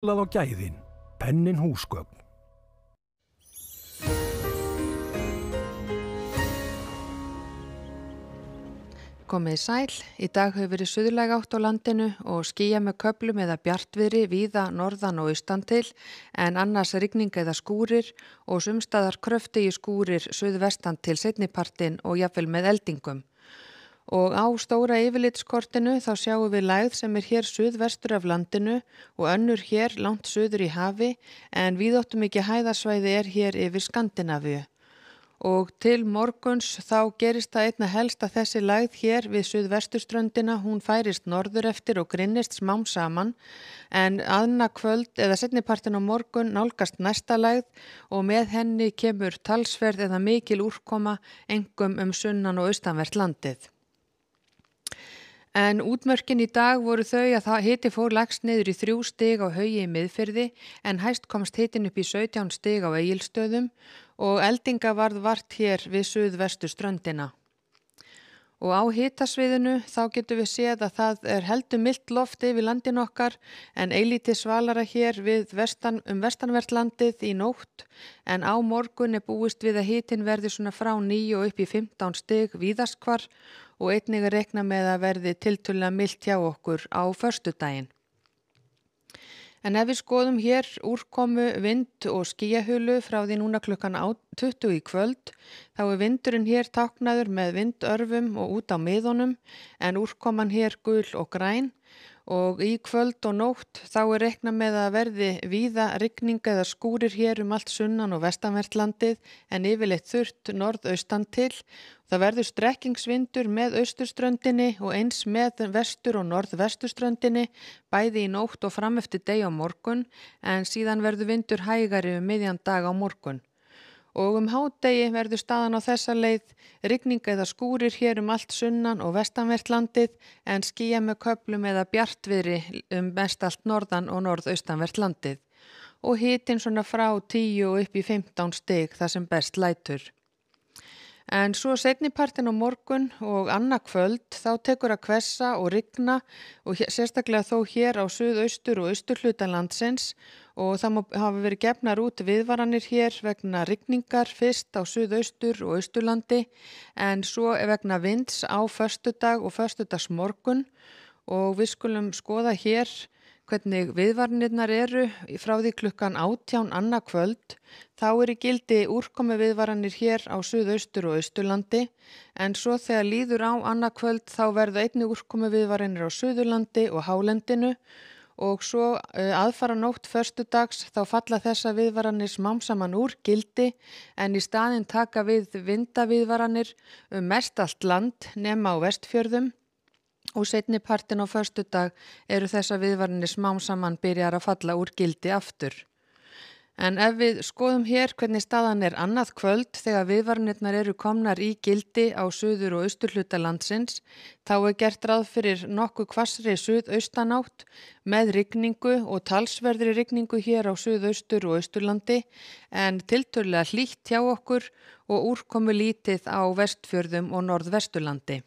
Lað á gæðin, pennin húsgögn. Komið sæl, í dag hefur verið suðlæg átt á landinu og skýja með köflum eða bjartviðri víða norðan og austan til, en annars rigning eða skúrir og sumstaðar kröftugir skúrir suðvestan til seinnipartinn og jafnvel með eldingum. Og á stóra yfirlitskortinu þá sjáum við lægð sem hér suðvestur af landinu og önnur hér langt suður í hafi, en víðáttumikið hæðasvæði hér yfir Skandinavíu. Og til morguns þá gerist það einna helst að þessi lægð hér við suðvesturströndina, hún færist norður eftir og grynnist smám saman, en annað kvöld eða seinnipartinn á morgun nálgast næsta lægð og með henni kemur talsverð eða mikil úrkoma einkum sunnan og austanvert landið. En útmörkin í dag voru þau að hiti fór lagst niður í 3 stig á Haugi í Miðfirði, en hæst komst hitin upp í 17 stig á Egilsstöðum og eldinga varð vart hér við suðvesturströndina. Og á hitasviðinu þá getum við séð að það heldur milt loft yfir landin okkar, en eilítið svalara hér við vestanvert landið í nótt, en á morgun búist við að hitin verði svona frá 9 og upp í 15 stig víðast hvar og einnig reikna með að verði tiltölulega milt hjá okkur á föstudaginn. En ef við skoðum hér úrkomu, vind og skýjahulu frá því núna klukkan 20 í kvöld, þá vindurinn hér táknaður með vindörfum og út á miðunum, en úrkoman hér gul og græn, og í kvöld og nótt þá reikna með að verði víða rigning eða skúrir hér allt sunnan og vestanvert landið, en yfirleitt þurrt norðaustan til. Það verður strekkingsvindur með austurströndinni og eins með vestur- og norðvesturströndinni, bæði í nótt og fram eftir degi á morgun, en síðan verður vindur hægari miðjan dag á morgun. Og hádegi verður staðan á þessa leið rigning eða skúrir hér allt sunnan og vestanvert landið, en skýja með köflum eða bjartviðri mest allt norðan og norðaustanvert landið. Og hitinn svona frá 10 og upp í 15 stig þar sem best lætur. En svo seinnipartinn á morgun og annað kvöld þá tekur að hvessa og rigna og sérstaklega þó hér á suðaustur og austurhluta landsins, og það hafa verið gefnar út viðvaranir hér vegna rigningar fyrst á suðaustur og austurlandi, en svo vegna vinds á föstudag og föstudagsmorgun, og við skulum skoða hér hvernig viðvaranirnar frá því klukkan 18 annað kvöld. Þá í gildi úrkomu viðvaranir hér á suðaustur og austurlandi, en svo þegar líður á annað kvöld þá verða einnig úrkomu viðvaranir á suðurlandi og hálendinu, og svo aðfara nótt föstudags þá falla þessa viðvaranir smám saman úr gildi, en í staðinn taka við vindaviðvaranir mest allt land nema á Vestfjörðum, og seinnipartinn á föstudag þessa viðvaranir smám saman byrjar að falla úr gildi aftur. En ef við skoðum hér hvernig staðan annað kvöld þegar viðvaranirnar komnar í gildi á suður- og austurhluta landsins, þá gert ráð fyrir nokkuð hvassri suðaustanátt með rigningu og talsverðri rigningu hér á suðaustur- og austurlandi, en tiltölulega hlýtt hjá okkur og úrkomu lítið á Vestfjörðum og norðvesturlandi.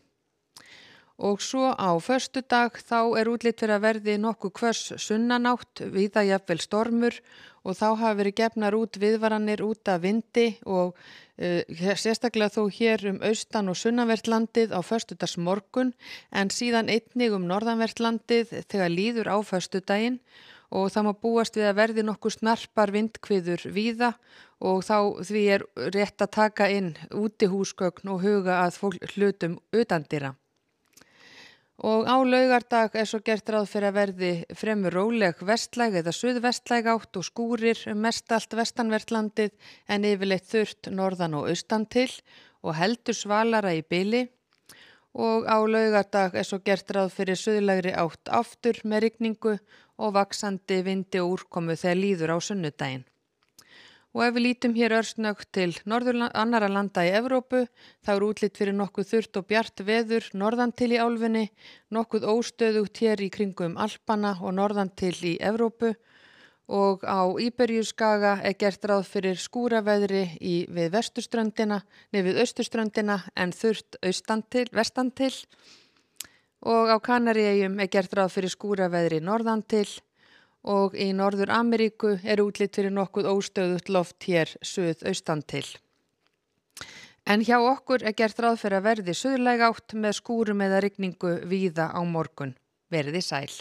Og svo á föstudag þá útlit fyrir að verði nokkuð hvöss sunnanátt, víða jafnvel stormur, og þá hafa verið gefnar út viðvaranir út af vindi og sérstaklega þó hér austan- og sunnanvert landið á föstudagsmorgun, en síðan einnig norðanvert landið þegar líður á föstudaginn, og það má búast við að verði nokkuð snarpar vindhviður víða, og þá því rétt að taka inn útihúsgögn og huga að hlutum utandyra. Og á laugardag svo gert ráð fyrir að verði fremur róleg vestlæg eða suðvestlæg átt og skúrir mest allt vestanvert landið, en yfirleitt þurrt norðan og austan til og heldur svalara í bili. Og á laugardag svo gert ráð fyrir suðlægri átt aftur með rigningu og vaxandi vindi og úrkomu þegar líður á sunnudaginn. Og ef við lítum hér örsnöggt til annarra landa í Evrópu, þá útlit fyrir nokkuð þurrt og bjart veður norðan til í álfunni, nokkuð óstöðugt hér í kringum Alpana og norðan til í Evrópu, og á Íberíuskaga gert ráð fyrir skúraveðri við austurströndina, en þurrt vestan til, og á Kanaríeyjum gert ráð fyrir skúraveðri norðan til, og í Norður Ameríku útlit fyrir nokkuð óstöðugt loft hér suðaustan til. En hjá okkur gert ráð fyrir að verði suðlæg átt með skúrum eða rigningu víða á morgun. Verið sæl.